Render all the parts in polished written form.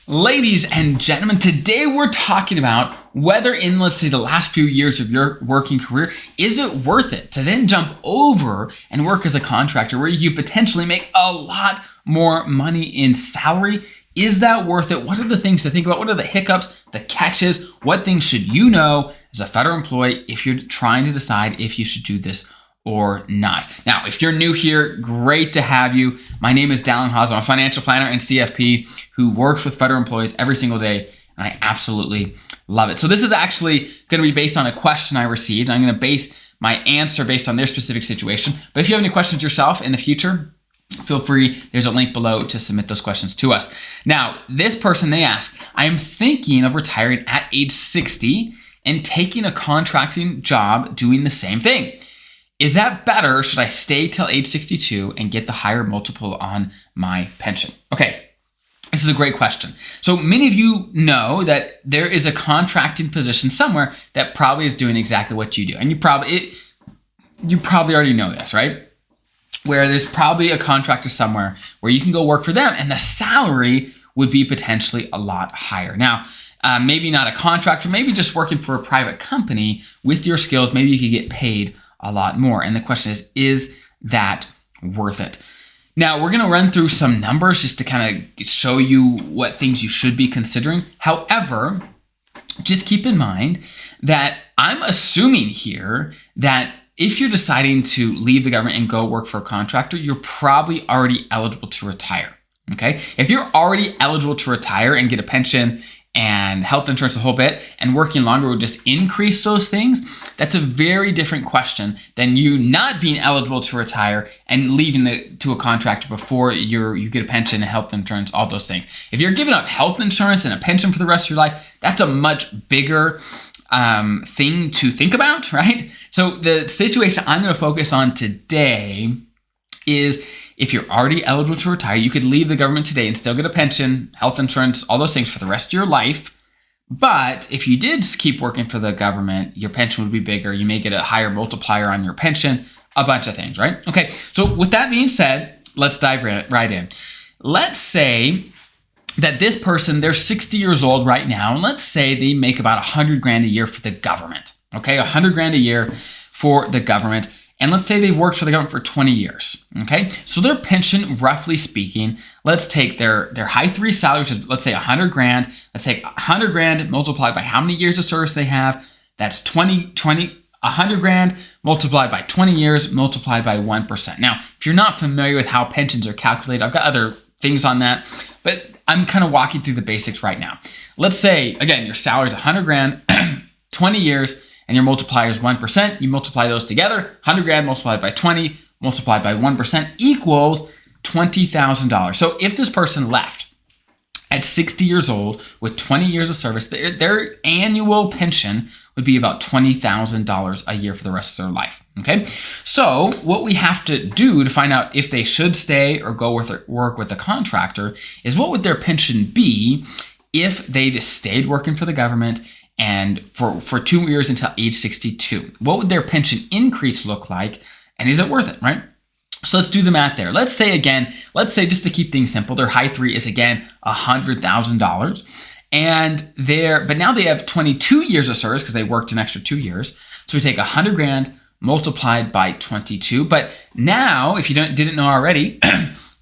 Ladies and gentlemen, today we're talking about whether in, let's say, the last few years of your working career, is it worth it to then jump over and work as a contractor where you potentially make a lot more money in salary? Is that worth it? What are the things to think about? What are the hiccups, the catches? What things should you know as a federal employee if you're trying to decide if you should do this or not? Now, if you're new here, great to have you. My name is Dallin Haas. I'm a financial planner and CFP who works with federal employees every single day, and I absolutely love it. So this is actually going to be based on a question I received. I'm going to base my answer based on their specific situation. But if you have any questions yourself in the future, feel free. There's a link below to submit those questions to us. Now, this person, they ask, I am thinking of retiring at age 60 and taking a contracting job doing the same thing. Is that better? Should I stay till age 62 and get the higher multiple on my pension? Okay, this is a great question. So many of you know that there is a contracting position somewhere that probably is doing exactly what you do. And you probably already know this, right? Where there's probably a contractor somewhere where you can go work for them and the salary would be potentially a lot higher. Now, maybe not a contractor, maybe just working for a private company with your skills, maybe you could get paid a lot more. And the question is that worth it? Now, we're going to run through some numbers just to kind of show you what things you should be considering. However, just keep in mind that I'm assuming here that if you're deciding to leave the government and go work for a contractor, you're probably already eligible to retire. Okay? If you're already eligible to retire and get a pension and health insurance a whole bit, and working longer will just increase those things, that's a very different question than you not being eligible to retire and leaving to a contractor before you get a pension and health insurance, all those things. If you're giving up health insurance and a pension for the rest of your life, that's a much bigger thing to think about, right? So the situation I'm going to focus on today is if you're already eligible to retire, you could leave the government today and still get a pension, health insurance, all those things for the rest of your life. But if you did keep working for the government, your pension would be bigger. You may get a higher multiplier on your pension, a bunch of things, right? Okay, so with that being said, let's dive right in. Let's say that this person, they're 60 years old right now, and let's say they make about $100,000 a year for the government, okay? $100,000 a year for the government. And let's say they've worked for the government for 20 years, okay? So their pension, roughly speaking, let's take their high three salary, which is, let's say $100,000. Let's take $100,000 multiplied by how many years of service they have. That's $100,000 multiplied by 20 years multiplied by 1%. Now, if you're not familiar with how pensions are calculated, I've got other things on that, but I'm kind of walking through the basics right now. Let's say, again, your salary is $100,000, 20 years, and your multiplier is 1%. You multiply those together, $100,000 multiplied by 20, multiplied by 1% equals $20,000. So if this person left at 60 years old with 20 years of service, their annual pension would be about $20,000 a year for the rest of their life, okay? So what we have to do to find out if they should stay or go work with a contractor is what would their pension be if they just stayed working for the government and for 2 years until age 62. What would their pension increase look like? And is it worth it, right? So let's do the math there. Let's say just to keep things simple, their high three is again $100,000. But now they have 22 years of service because they worked an extra 2 years. So we take $100,000 multiplied by 22. But now, if you didn't know already,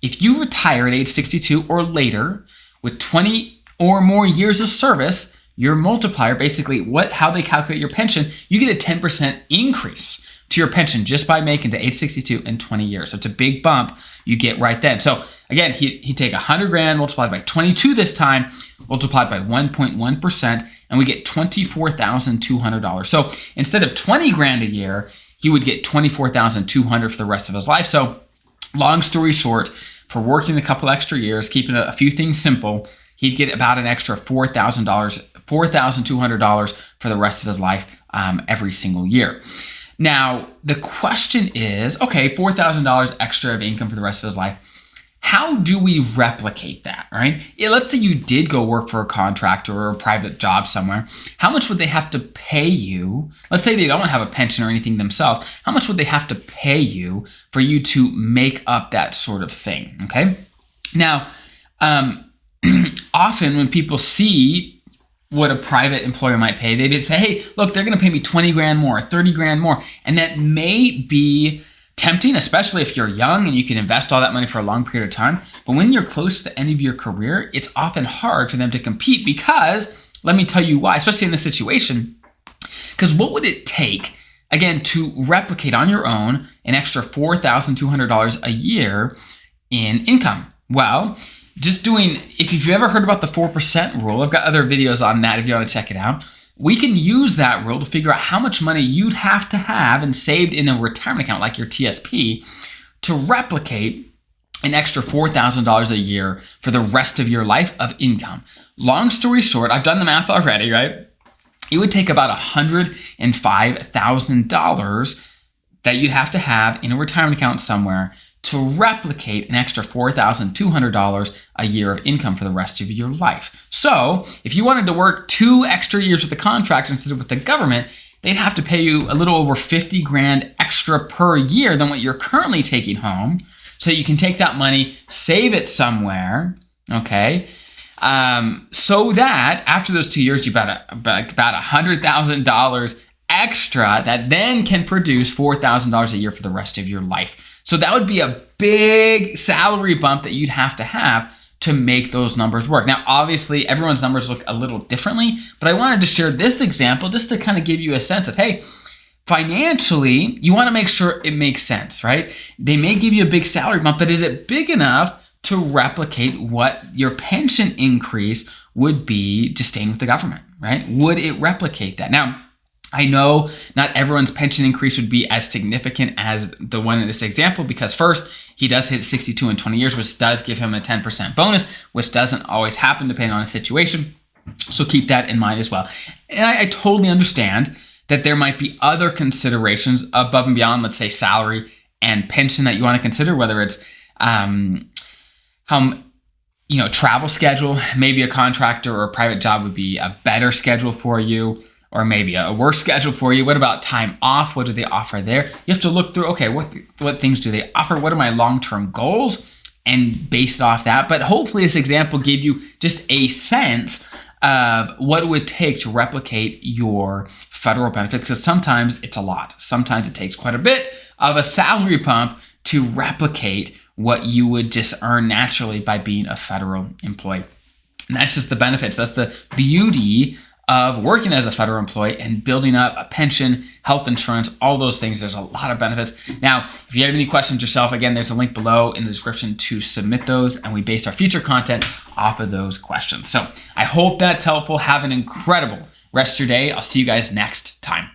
if you retire at age 62 or later with 20 or more years of service, your multiplier, basically how they calculate your pension, you get a 10% increase to your pension just by making to age 62 in 20 years. So it's a big bump you get right then. So again, he'd take $100,000 multiplied by 22 this time, multiplied by 1.1%, and we get $24,200. So instead of $20,000 a year, he would get $24,200 for the rest of his life. So long story short, for working a couple extra years, keeping a few things simple, he'd get about an extra $4,200 for the rest of his life every single year. Now, the question is, okay, $4,000 extra of income for the rest of his life. How do we replicate that, right? Let's say you did go work for a contractor or a private job somewhere. How much would they have to pay you? Let's say they don't have a pension or anything themselves. How much would they have to pay you for you to make up that sort of thing, okay? Now, often when people see what a private employer might pay, they would say, hey, look, they're going to pay me 20 grand more, 30 grand more. And that may be tempting, especially if you're young and you can invest all that money for a long period of time. But when you're close to the end of your career, it's often hard for them to compete because, let me tell you why, especially in this situation, because what would it take, again, to replicate on your own an extra $4,200 a year in income? Well, just doing, if you've ever heard about the 4% rule, I've got other videos on that if you want to check it out. We can use that rule to figure out how much money you'd have to have and saved in a retirement account like your TSP to replicate an extra $4,000 a year for the rest of your life of income. Long story short, I've done the math already, right? It would take about $105,000 that you'd have to have in a retirement account somewhere to replicate an extra $4,200 a year of income for the rest of your life. So if you wanted to work 2 extra years with the contractor instead of with the government, they'd have to pay you a little over 50 grand extra per year than what you're currently taking home, so that you can take that money, save it somewhere, okay? So that after those 2 years, you've got about $100,000 extra that then can produce $4,000 a year for the rest of your life. So that would be a big salary bump that you'd have to make those numbers work. Now, obviously, everyone's numbers look a little differently, but I wanted to share this example just to kind of give you a sense of, hey, financially, you want to make sure it makes sense, right? They may give you a big salary bump, but is it big enough to replicate what your pension increase would be just staying with the government, right? Would it replicate that? Now, I know not everyone's pension increase would be as significant as the one in this example, because first, he does hit 62 in 20 years, which does give him a 10% bonus, which doesn't always happen depending on the situation. So keep that in mind as well. And I totally understand that there might be other considerations above and beyond, let's say, salary and pension that you want to consider, whether it's travel schedule. Maybe a contractor or a private job would be a better schedule for you, or maybe a worse schedule for you. What about time off? What do they offer there? You have to look through, okay, what things do they offer? What are my long-term goals? And base it off that. But hopefully this example gave you just a sense of what it would take to replicate your federal benefits, because sometimes it's a lot. Sometimes it takes quite a bit of a salary pump to replicate what you would just earn naturally by being a federal employee. And that's just the benefits. That's the beauty of working as a federal employee and building up a pension, health insurance, all those things. There's a lot of benefits. Now, if you have any questions yourself, again, there's a link below in the description to submit those, and we base our future content off of those questions. So I hope that's helpful. Have an incredible rest of your day. I'll see you guys next time.